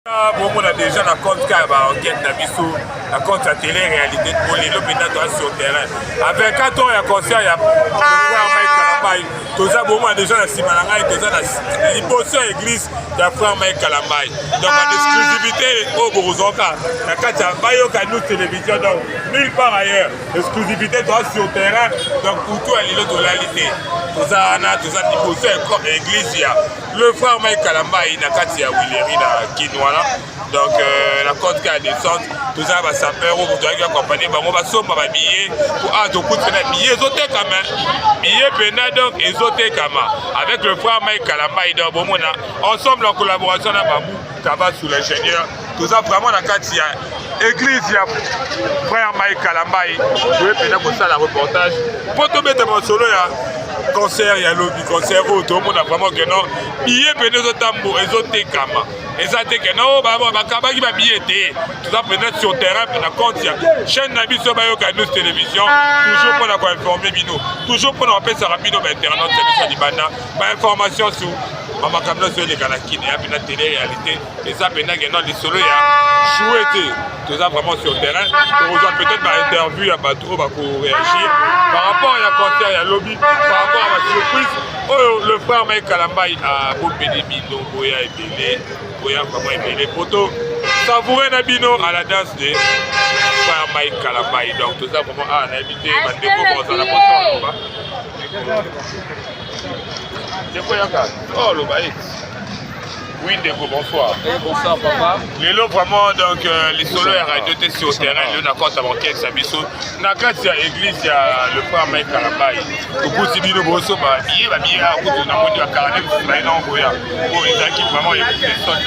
Bon, on a déjà la compte car enquête d'Abisso, la compte à télé-réalité pour les lobbies sur le terrain. Avec 4 ans, il y a concert, il y a frère Mike Kalambaye. Tout ça, bon, on a déjà la Simalangaï, tout ça, la Lipotion église, il y a frère Mike Kalambaye. Donc, en exclusivité au Borozoka, il y a 4 ans, il y a nous télévision, donc, nulle part ailleurs. Exclusivité, toi, sur le terrain, donc, pour tout, il y a l'autoralité. Tout ça, Lipotion église, il y a le frère Mike Kalambaye, il y a 4 ans, il y a Willeri, Kinois. Donc la compte qui a descente, tout ça va s'appeler, vous devez accompagner, on va sommer ma billet pour tout coup de billets ésotés quand même. Billets pénal donc ésotés quand même. Avec le frère Mike Kalambaye, donc bon, ensemble en collaboration avec Babou, Kaba sous l'ingénieur, tout ça vraiment la carte, il y a église, il y a frère Mike Kalambaye, je vais pénal pour ça la reportage. Pour tomber de mon solo, il y a concert, il y a lobby concert, tout le monde a vraiment que non, billets pénal ésotés quand même. Et ça dit que non, qui va billet, tout ça peut-être sur le terrain, la compte, chaîne Nabi Sobayo Canus Télévision, toujours pour la informer Bino, toujours pour nous appeler ça rapide, internaute, télévision d'Ibana, information sur Maman Kamla sur les Kanakines, et la télé-réalité, et ça peut-être que non, les solos, il y a joué, tout ça vraiment sur le terrain, on vous a peut-être par interview, il y a pas trop pour réagir, par rapport à la concert, il y a lobby, par rapport à la surprise, oh, le frère Mike Kalambaye a Bopé Bino, Boya et Bélé. Les photos savoureux Nabino à la danse de frère Mike Kalambaye. Donc tout ça vraiment on a invité Mandeko pour la potion. C'est quoi Yaka? Oh le baït. Oui, Ndeko, bonsoir. Bonsoir, papa. Les lots vraiment, donc, les solos et radio sur le terrain, il y a un compte avant qu'elle s'habille. Dans la classe, il y a l'église, il y a le frère Mike Kalambaye. Au bout de Bino Brosso, il y a Caranel, il y a un Boya. Pour les équipes, vraiment, il y a des sols.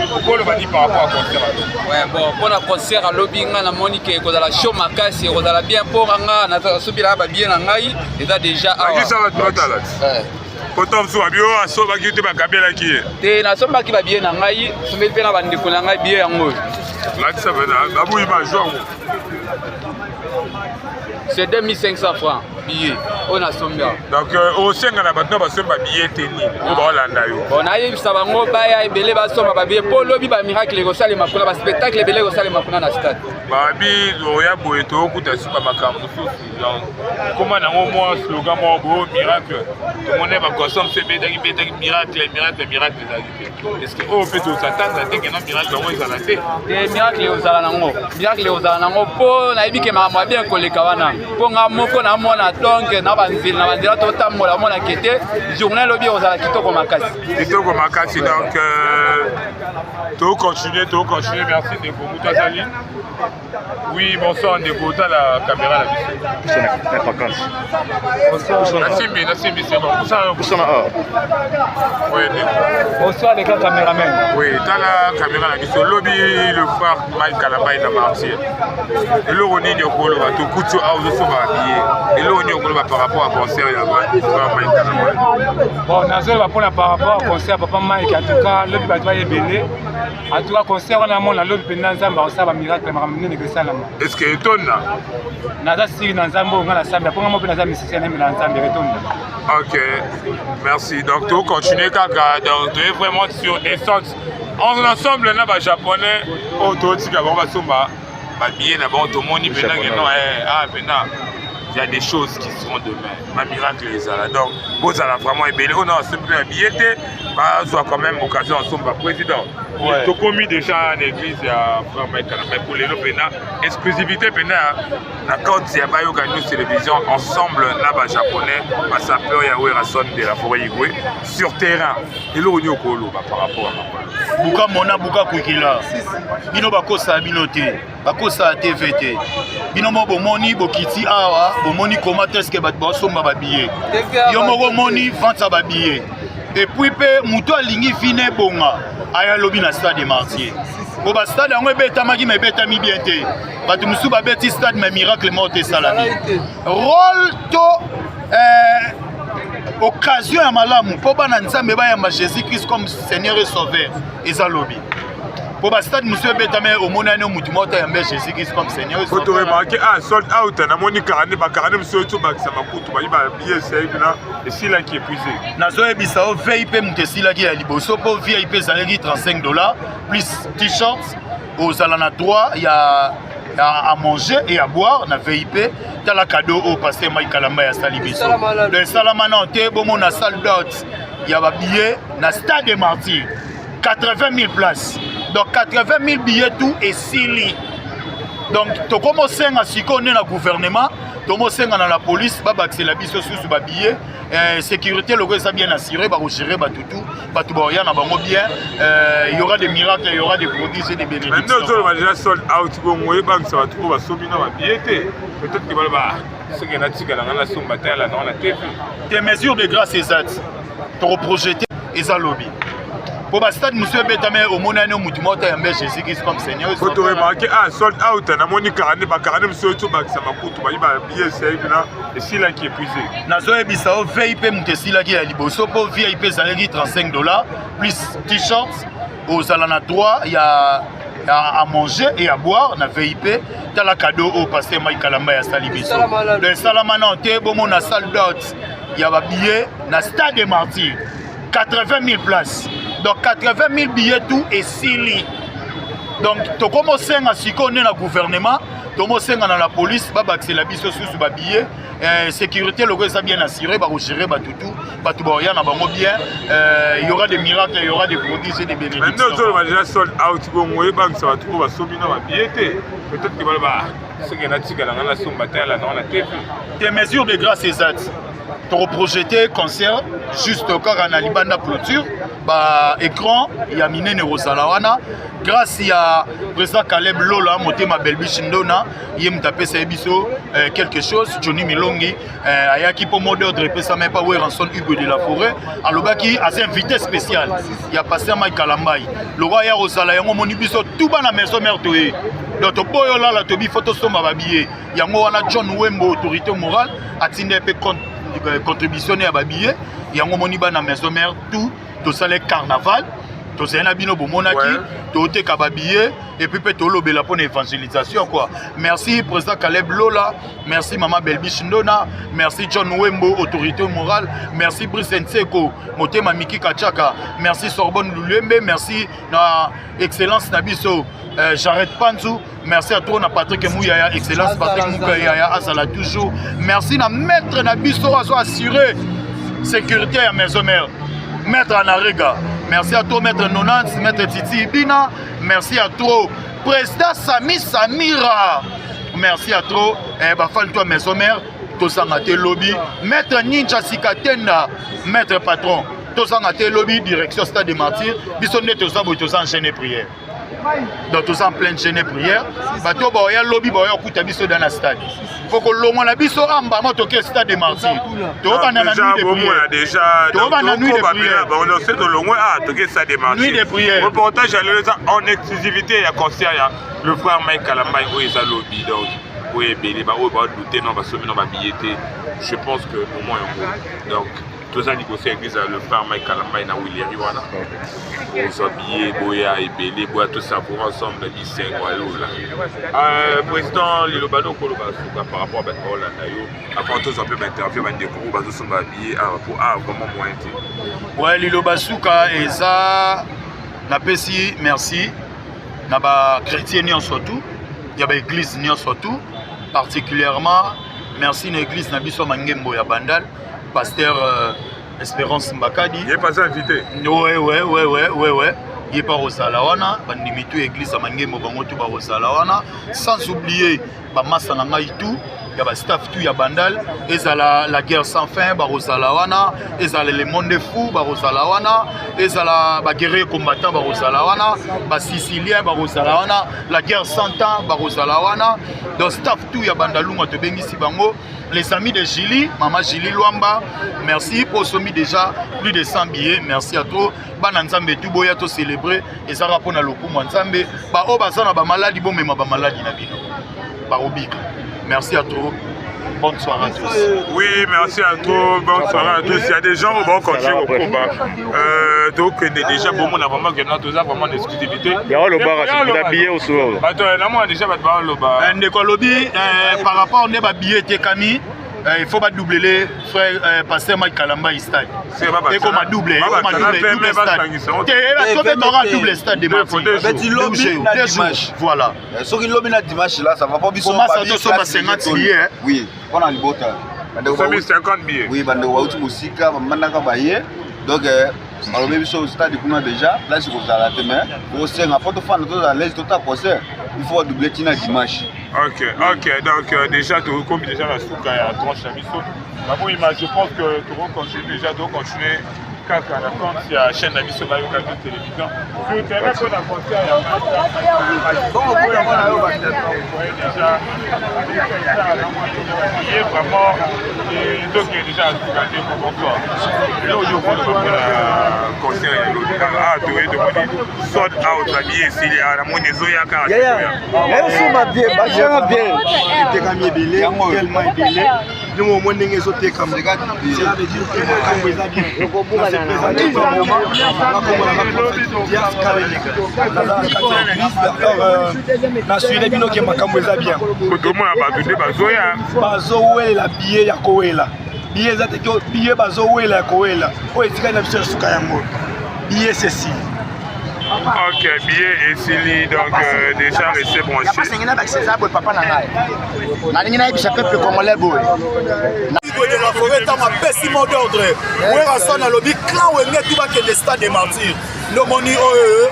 Pourquoi le va dire par rapport à concert? Ouais, bon, pour le concert à Lobby, on a Monique, on a la show Makasi, on a la bien pour on a subi la bien en Aïe, et là déjà. Qui ça va te mettre? Potom so abio aso ba kite ba kabela ki te na somba ki ba bien na ngai sombe pe na bandeko na ngai bien yango la ça va na babu ima jour c'est 2500 francs billet on a sombia donc au senga na batno ba somba billet teni o ba olanda yo on a eu ça bango ba ya ebele ba somba ba billet pour lobi ba miracle ko sale makuna ba spectacle ebele ko sale makuna na stade ba bi o ya boye to kuta super makambo susu donc comment na ngo mo slogan mo bo miracle tout monde va consommer ce miracle miracle est-ce que on peut tout s'attendre à que non miracle on va lancer des miracles aux alango miracle aux alango po na ibi ke ma bien koleka wana po nga moko na mona donc na banzila to tamola mona kete journée lobi aux ala kitoko makasi donc to continuer merci de vous Mutazali. Oui, bonsoir, Ndeko, t'as la caméra là. Nassimbi, c'est bon. Oui, bonsoir les gars caméramens. Oui, t'as la caméra là. Sur lobby, le frère Mike Kalambaye n'a pas marché. Et là, on est au Kolo, tout coup de house, on va habiller. Et là, on est au Kolo par rapport à concert, il y a le frère Mike Kalambaye. Bon, Nazol va prendre par rapport au concert, papa Mike, en tout cas, le bâtiment est belé. En tout cas, concert, on a mon la lobby pendant Zamba, on sait un miracle, est-ce que étonne là? Naza siri na Zamba, on a la Zamba, pour moi, on a la musicien, on a la Zamba, ok, merci. Donc, tu continues, Kaka, donc tu es vraiment sur essence. En ensemble, on a japonais, on va somba, billet, tout le monde, il y a des choses qui seront demain. Ma miracle est là. Donc, vous allez vraiment ébélé. On a un billet, soit quand même occasion ensemble, président. Ouais. Tu as commis déjà à l'église, il y a pour les Péna, exclusivité Péna, quand il y a une télévision, ensemble, là-bas japonais, ça peut y avoir la zone de la forêt Igwe, sur terrain. Et là, on est au Kolo par rapport à Bouka Mona, Bouka Kwikila. Bino Bakosa, Binote, Bakosa TVT. Bino Bomoni, Bokiti Awa, Bomoni, comment est-ce que Batbosomba Babiye. Yomo Moni, Vanta Babiye. Et puis, Mouto Lingi Fine Bonga. Aya lobi na stade de Martier. Bo ba stade yango ebetamaki me betami bien te. Batu musu ba beti stade me miracle morte salami. Rôle to occasion ya malamu po bana nzambe ba ya Jésus Christ comme Seigneur et Sauveur eza lobi. Pour le stade, monsieur Betame, au Monano, Moutimota, et Mbé, Jésus-Christ comme Seigneur. Faut te remarquer, sold out, on a moni carnet, monsieur, tout ça m'a coûté, il va bien, c'est là, et c'est là qui est épuisé. Nazoé Bissao, VIP, Moutessi, là qui est à Liboso, pour VIP, Zalegi, $35, plus t-shirt, aux Alana 3, il y a à manger et à boire, on a VIP, t'as la cadeau au pasteur Mike Kalamba à Salibiso. Le Salamana, bon, on a sold out, il y a un billet, dans le stade des Martyrs, 80 000 places. Donc 80 000 billets tout et 6 lits. Donc tu commences à ce qu'on est dans le gouvernement, tu commences dans la police, c'est la bise sous le billet. Sécurité, le reste bien assuré, va gérer tout, bien. Il y aura des miracles, il y aura des prodiges et des bénédictions. Maintenant, on va déjà sold out, ça va trouver un billet. Peut-être qu'il va ce qui est natique dans la somme matin, là, dans la tête. Tes mesures de grâce exactes, tu reprojeté et ça lobby. Pour le stade, monsieur Betame, au Monano, Moutimota, et Mbé, Jésus-Christ comme Seigneur. Faut te remarquer, sold out, on a moni carnet, monsieur, tout ça m'a coûté, il va bien, c'est là, et c'est là qui est épuisé. Nazoé Bissao, VIP, Moutessi, là qui est à Liboso, pour VIP, Zalegi, $35, plus t-shirt, aux Alana 3, il y a à manger et à boire, on a VIP, t'as la cadeau au pasteur Mike Kalamba à Salibiso. Le Salamana, bon, on a sold out, il y a un billet, dans le stade des Martyrs, 80 000 places. Donc 80 000 billets tout et 6 lits. Donc tu commences à ce qu'on est dans le gouvernement, tu commences dans la police, c'est la bise sous le billet. Sécurité, le reste bien assuré, va gérer tout, bien. Il y aura des miracles, il y aura des prodiges et des bénédictions. Maintenant, on va déjà sold out, ça va trouver un billet. Peut-être qu'il va ce qui est natique dans la somme matin, là, dans la tête. Tes mesures de grâce exactes. Tu reprojeté concert juste au corps en Alibanda clôture, écran, il y a Mine Nerosalawana. Grâce à président Caleb Lola, monté ma belle biche Ndona, il m'a tapé sa biso quelque chose. Johnny Milongi, Ayaki pour mot d'ordre, et ça même pas où rançon Hugo de la Forêt. Alors qui a un invité spécial. Il y a passé Mike Kalambai. Le roi ya Rosala, il y a mon biso tout bas la maison mère toé. Donc boyo là la tobi photo soma babillé. Il y a moi John Wembo autorité morale a tindé compte contributionner à Babillet, il y a un moment dans la maison mère, tout ça les carnaval, tout ça les bino monaki, tout est Babillet, et puis peut-être l'obéla pour l'évangélisation quoi. Merci président Caleb Lola, merci maman Belbiche Ndona, merci John Wembo autorité morale, merci Brice Nseko, Motema Miki Kachaka, merci Sorbonne Lulembe, merci na excellence Nabiso. J'arrête Panzou, merci à toi, Patrick Mouyaya, excellence Patrick Mouyaya, Azala toujours. Merci à maître Nabiso, à assurer sécurité à maison mère. Maître Anarega, merci à toi, maître Nonans, maître Titi Bina, merci à toi, président Sami Samira, merci à toi, toi maison mère, Tosangate Lobby, maître Ninja Sikatenda, maître patron, Tosangate Lobby, direction Stade des Martyrs, Bissonnet Tosan enchaîné prière. Donc tous en pleine chaîne prière, bateau boya lobby boya kuta biso dans la stade. Faut que l'homme la biso amba mo toke stade des Martyrs. To ba na nuit de prière. Déjà to ba na nuit de prière. On sait de loin toke stade des Martyrs. Nuit de prière. Reportage en exclusivité à concert le frère Mike Kalamba où il a lobby donc oui belé ba ba douter non ba sommer non ba billetté. Je pense que au moins donc tout ça négocié avec le frère Mike Kalamba na Willy Riwana. Aux habillés, Boya et Belé, Boya, tout ça pour ensemble, la vie c'est président Lilo Bano Kolobasuka par rapport à Betkola Nayo, avant tout ça peut m'interviewer, mais des gros bateaux sont habillés pour vraiment moins. Ouais, Lilo Basuka et ça, na pesi, merci. Na ba chrétien ni en surtout, il y a ba église ni en surtout, particulièrement, merci na église na biso Mangembo ya Bandal, pasteur. Espérance Mbakadi. Il est pas invité. Ouais. Il est pas au Salawana. Bandimitu église à Mangembo Bangotu ba au Salawana. Sans oublier Bamasa Nangaitu. Il y a staff tout ya Bandal. Et ça la guerre sans fin ba au Salawana. Et ça le monde fou ba au Salawana. Et ça la guerrier combattant ba au Salawana. Ba Sicilien ba au Salawana. La guerre 100 ans ba au Salawana. Donc staff tout ya Bandalunga te bengisi bango. Les amis de Gili, maman Gili Luamba, merci pour sommi déjà plus de 100 billets. Merci à toi. Bananzambe tout boya to célébrer et ça rapport na lokumu nzambe. Ba o bazana ba maladie bon mais ma ba maladie na bino. Ba obika. Merci à toi. Bonne soirée à tous. Oui, merci à tous. Bonne soirée à tous. Il y a des gens qui vont continuer au combat. Donc, déjà, bon, on a vraiment que nous avons vraiment l'exclusivité. Il y a le bar, c'est habillé au soir. Attends, là, moi, déjà, le bar. Par rapport au billet de Camille, il faut pas doubler les frères passer Mike Kalamba stade. C'est pas et comme double stade de voilà. Ce qui est dimanche là, ça va pas bien. Comment ça doit 50 billets? Oui, on a le bota. 50 billets. Oui, bande wa musique, mandaka baye. Donc alors même au stade kuna déjà, là c'est comme ça la demain. Au sein à porte fan tout à l'aise tout à passer. Il faut doubler tina dimanche. Ok, donc déjà tu comme déjà la souka à tranche à biso. Je pense que tu vas continuer déjà de continuer quand on a compte il y a chaîne à biso bayo canal télévision. Tu te mets pour la concert bon déjà il est vraiment donc il est déjà regardé pour toi. Là où je vois le concert ah tu es demandé sold out la billet s'il y a la monnaie zoya car même si ma bien pas bien t'es comme belé tellement belé nous au moins n'engagez pas comme cela veut dire que quand vous avez na suite bino ke makambo eza bien kotomona bato nde bazoya bazowela billet ya kowela billet eza te billet bazowela ya kowela oyo etikali na biso ya suka yango billet ceci. Ok, billet et Sili, donc déjà resté branché. De la forêt dans ma pessimo d'ordre. Où est Rasson à l'objet clan où est tout va que le stade des martyrs. Le moni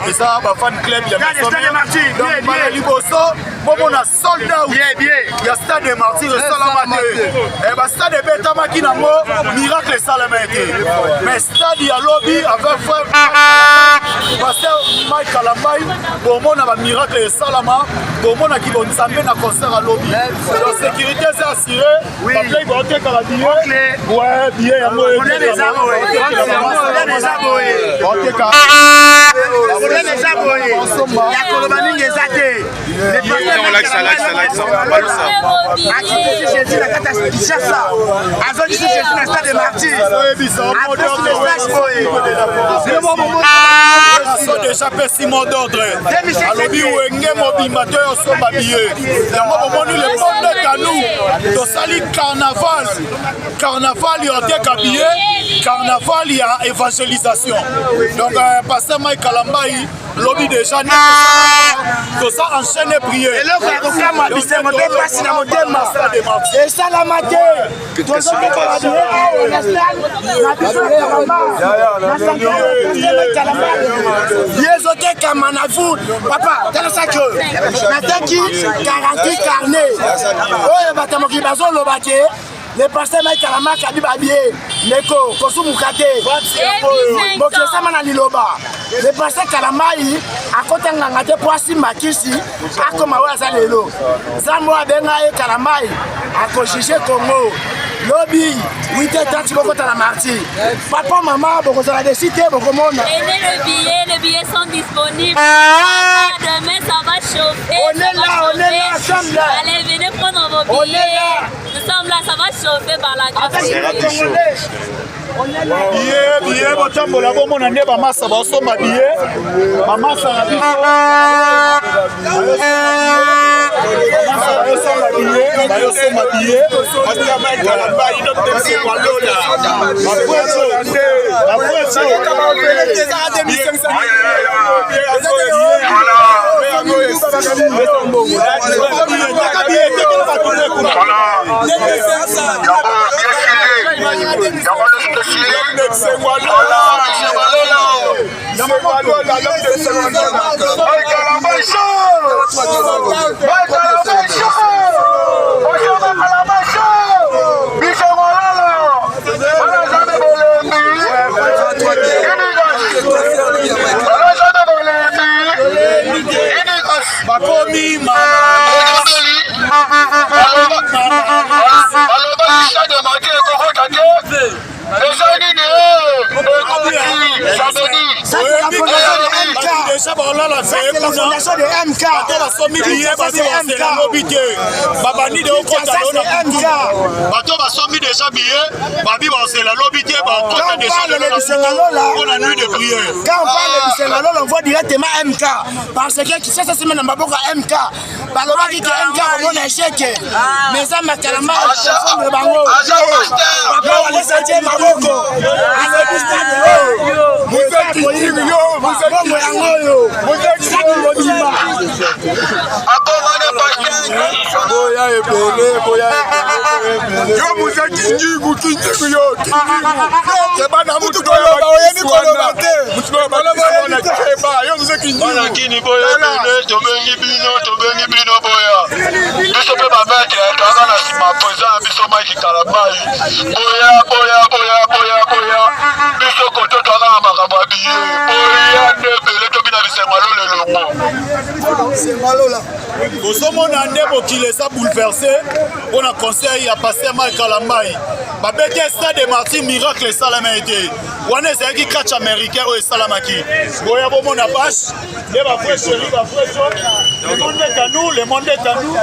et ça va fan club il y a stade des martyrs. Donc Malaliboso, bon a soldat ou il y a stade des martyrs et Salamate. Et bah stade des Betama qui n'a mot miracle Salamate. Mais stade il a lobby avec frère pasteur Mike Kalambai pour mon a miracle et Salama pour mon a qui bon samedi na concert à lobby. La sécurité c'est assuré. Oui. Ouais, bien, on est des aboyés. déjà pessimo d'ordre. Alors, il y a un mobimateur sur ma billet. Il y a le monde de Canou. Donc, ça lit carnaval. Carnaval, il y a des habillés. Carnaval, il y a évangélisation. Donc, pasteur Mike Kalambai, lobby déjà, tout ça enchaîne et prier. Et là, vous avez un habité, vous avez passé dans mon thème. Et ça, la maté. Tout ça, yezote kamanavu papa tala sacho nataki garantie carnet oyo batamoki bazoloba ke le pasteur Mike Kalamba kabi babie neko kosumukate bokesama na liloba le pasteur Kalamba akotanga ngate poasi makisi akoma wa za lelo zambo abenga e Kalamba akojije Congo lobby 8h30 bokota la marti papa maman bokozala de cité bokomona les billets sont disponibles demain ça va chauffer on est là ensemble là allez venez prendre vos billets nous sommes là ça va chauffer par la grâce billet botambola bomona nde bamasa basomba billet bamasa na biso bayosomba billet pasteur Mike Kalamba inoptese walola déjà balala feye la fondation de MK. bato basomi biye babibasela lobi te babandi de okota MK. bato basomi déjà biye babibasela lobi te bakota déjà mpona nuit de prière. Quand on parle de Bisengalola, on voit directement MK. Parce que qui ça c'est même Maboka MK. Balobaki que MK on a échec. Mais ça m'a carrément fond de bango. Papa on laisse dire Maboko. Vous êtes yo, vous êtes yo. Vous êtes ça qui le dit pas. Boya ebele, boya ebele. Yo vous êtes kinjigu yo. C'est pas na mutu ko ba oyemi ko lo bate. Mutu ko ba lo oyemi ko ba. Yo vous êtes kinjigu. Bana kini boya ebele, tobengi bino boya. Biso pe ba meke, toza na sima poza biso Mike Kalabai. Boya. Biso koto toza na makambo ya biye. Boya nebele to bina Bisengalola longo. Bisengalola. bozomona nde mokili eza bouleversé mpona conseil ya paster Mike Kalambai babeti stade martyr miracle esalama ete wana ezalaki catch américain oyo esalamaki boya bomona bashe nde bavrai chéri bavrai jo le monde est à nous le monde est à nous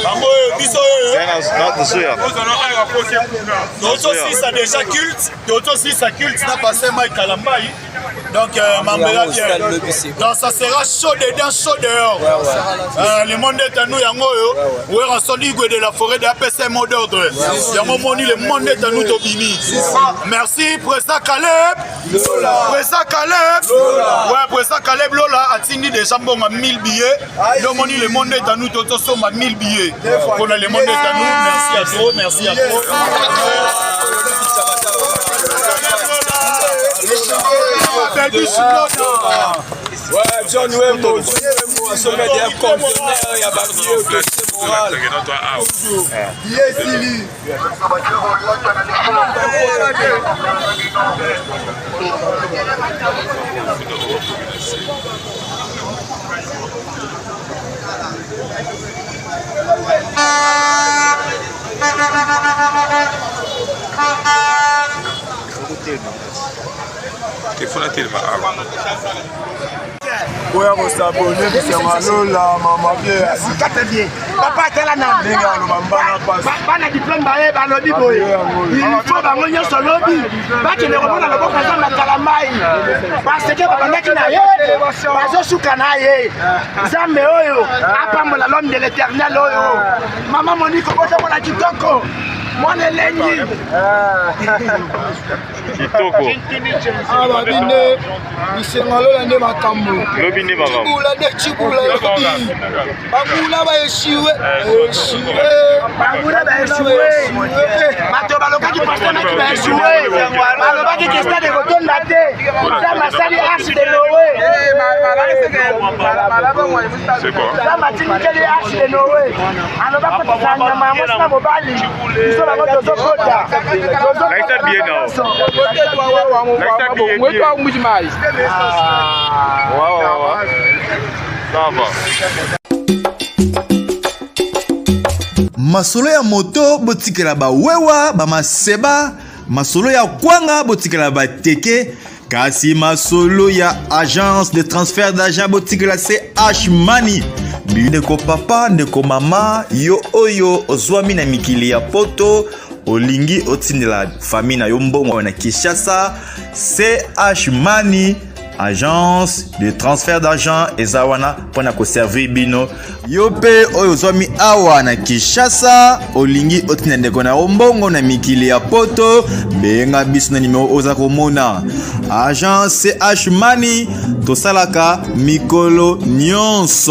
bango oyo biso oyo tozosisa déjà culte tozosisa culte na paster Mike Kalambai donc mambela bien donc ça sera chaud dedans chaud dehors le monde est à nous yango yo wera soli de la forêt de APC mot d'ordre yango moni le monde est à nous tobini merci Presa Caleb ouais Presa Caleb Lola atindi déjà mbonga 1000 billets yo moni le monde est à nous toto soma 1000 billets pour le monde est à nous merci à toi ouais, John Wembo, sommet des conteneurs, il y a Babio, c'est moral. Yes, Sili. Oya kosabone Bisengalola mama bien sikate bien papa tela na ndenge aloba mbana passe bana diplôme baye balobi boye il faut bango nyonso lobi bakende komona loboko za Kalambai parce que babandaki na ye bazosuka na ye Nzambe oyo apambola l'homme de l'éternel oyo mama Monique okotamona kitoko mwana elengi kitoko ababine Bisengalola nde makambo lobi nde makambo chibula bangula baeshiwe bato balokaki pastanaki baeshiwe balobaki ke stade kotonda te za masali arche de Noé za matinikeli arche de Noé aloba kotisa nyama ya mwasi na mobali biso bango tozokota laisa bien nao masolo ya moto botikela bawewa bamaseba masolo ya kwanga botikela bateke kasi masolo ya agence de transfert d'argent botikela CH Money ndeko papa ndeko mama yo oyo ozwami na mikili ya poto olingi otindela famille na yo mbongo na Kinshasa CH Money agence de transfert d'argent ezawana pona ko servir bino yo pe oyo zomi awa na Kinshasa olingi otina ndeko na mbongo na mikili ya poto benga biso na numéro oza komona agence CH Money tosalaka mikolo nyonso.